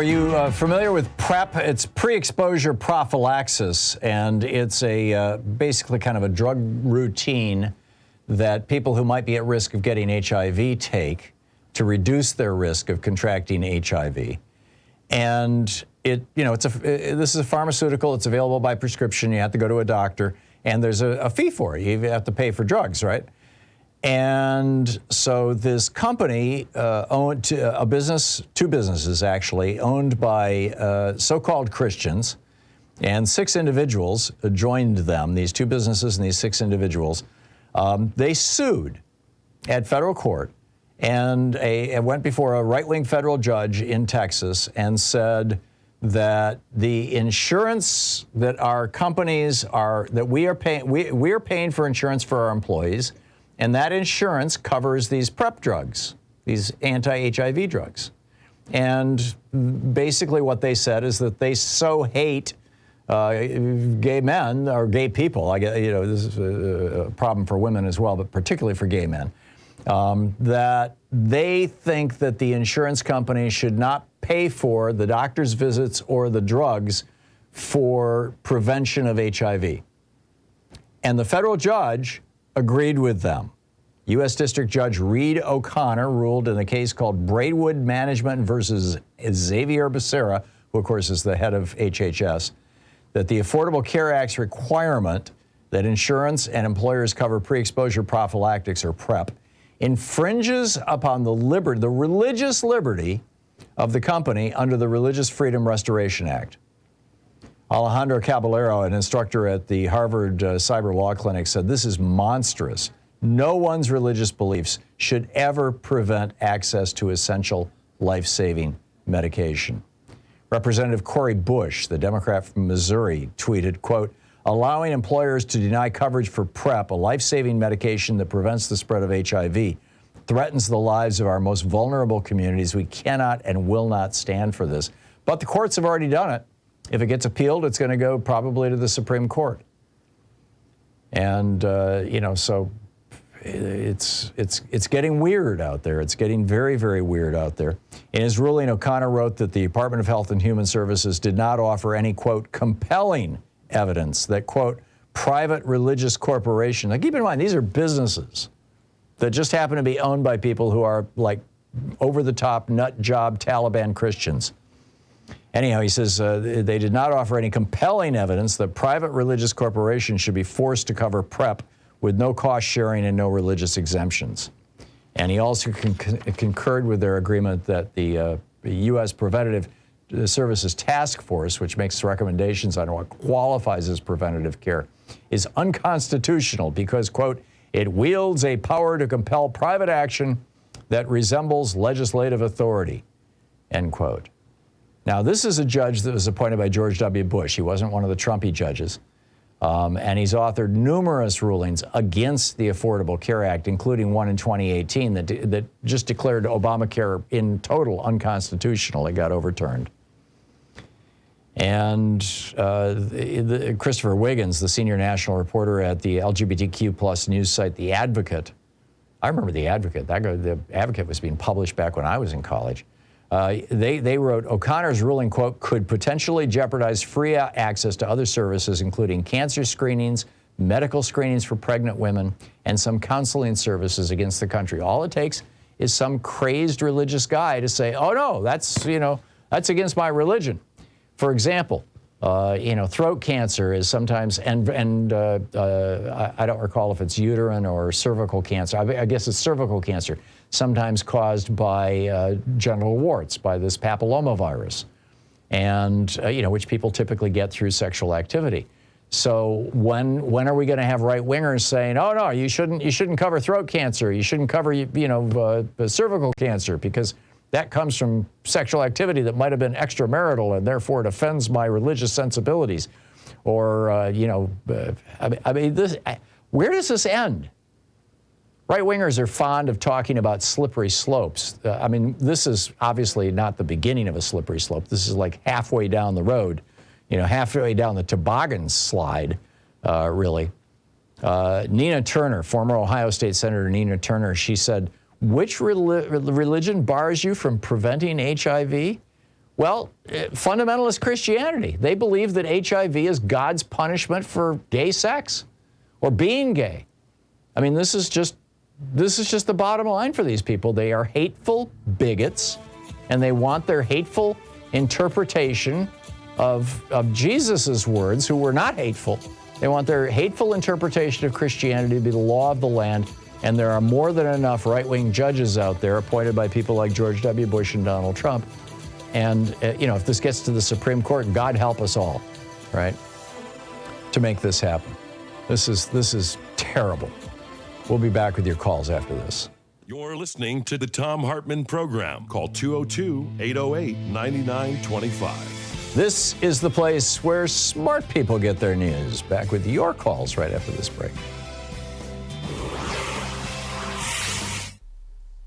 you familiar with PrEP? It's pre-exposure prophylaxis, and it's a basically kind of a drug routine that people who might be at risk of getting HIV take to reduce their risk of contracting HIV. And this is a pharmaceutical. It's available by prescription. You have to go to a doctor, and there's a fee for it. You have to pay for drugs, right? And so this company owned two businesses actually, owned by so-called Christians, and 6 individuals joined them, these 2 businesses and these 6 individuals. They sued at federal court and went before a right-wing federal judge in Texas and said that the insurance that our companies we are paying for insurance for our employees, and that insurance covers these PrEP drugs, these anti-HIV drugs. And basically what they said is that they so hate gay men or gay people. I guess, this is a problem for women as well, but particularly for gay men, that they think that the insurance company should not pay for the doctor's visits or the drugs for prevention of HIV. And the federal judge agreed with them. U.S. District Judge Reed O'Connor ruled in the case called Braidwood Management versus Xavier Becerra, who of course is the head of HHS, that the Affordable Care Act's requirement that insurance and employers cover pre-exposure prophylactics, or PrEP, infringes upon the religious liberty of the company under the Religious Freedom Restoration Act. Alejandro Caballero, an instructor at the Harvard Cyber Law Clinic, said this is monstrous. No one's religious beliefs should ever prevent access to essential life-saving medication. Representative Cori Bush, the Democrat from Missouri, tweeted, quote, allowing employers to deny coverage for PrEP, a life-saving medication that prevents the spread of HIV, threatens the lives of our most vulnerable communities. We cannot and will not stand for this. But the courts have already done it. If it gets appealed, it's going to go probably to the Supreme Court. And, so it's getting weird out there. It's getting very, very weird out there. In his ruling, O'Connor wrote that the Department of Health and Human Services did not offer any, quote, compelling evidence that, quote, private religious corporations. Now, keep in mind, these are businesses that just happen to be owned by people who are like over-the-top nut job Taliban Christians. Anyhow, he says they did not offer any compelling evidence that private religious corporations should be forced to cover PrEP with no cost sharing and no religious exemptions. And he also concurred with their agreement that the U.S. Preventative Services Task Force, which makes recommendations on what qualifies as preventative care, is unconstitutional because, quote, it wields a power to compel private action that resembles legislative authority, end quote. Now, this is a judge that was appointed by George W. Bush. He wasn't one of the Trumpy judges. And he's authored numerous rulings against the Affordable Care Act, including one in 2018 that just declared Obamacare in total unconstitutional. It got overturned. And Christopher Wiggins, the senior national reporter at the LGBTQ plus news site, The Advocate. I remember The Advocate. The Advocate was being published back when I was in college. They wrote, O'Connor's ruling, quote, could potentially jeopardize free access to other services, including cancer screenings, medical screenings for pregnant women, and some counseling services against the country. All it takes is some crazed religious guy to say, oh, no, that's against my religion. For example, throat cancer is sometimes, I don't recall if it's uterine or cervical cancer. I guess it's cervical cancer, sometimes caused by genital warts, by this papillomavirus, and which people typically get through sexual activity. So when are we going to have right-wingers saying, oh no, you shouldn't cover throat cancer, you shouldn't cover cervical cancer because that comes from sexual activity that might have been extramarital and therefore it offends my religious sensibilities, or where does this end? Right-wingers are fond of talking about slippery slopes. This is obviously not the beginning of a slippery slope. This is like halfway down the road, halfway down the toboggan slide, really. Nina Turner, former Ohio State Senator Nina Turner, she said, which religion bars you from preventing HIV? Well, fundamentalist Christianity. They believe that HIV is God's punishment for gay sex or being gay. I mean, this is just the bottom line for these people. They are hateful bigots, and they want their hateful interpretation of Jesus's words, who were not hateful. They want their hateful interpretation of Christianity to be the law of the land, and there are more than enough right-wing judges out there appointed by people like George W. Bush and Donald Trump. And, if this gets to the Supreme Court, God help us all, right, to make this happen. This is terrible. We'll be back with your calls after this. You're listening to the Thom Hartmann Program. Call 202-808-9925. This is the place where smart people get their news. Back with your calls right after this break.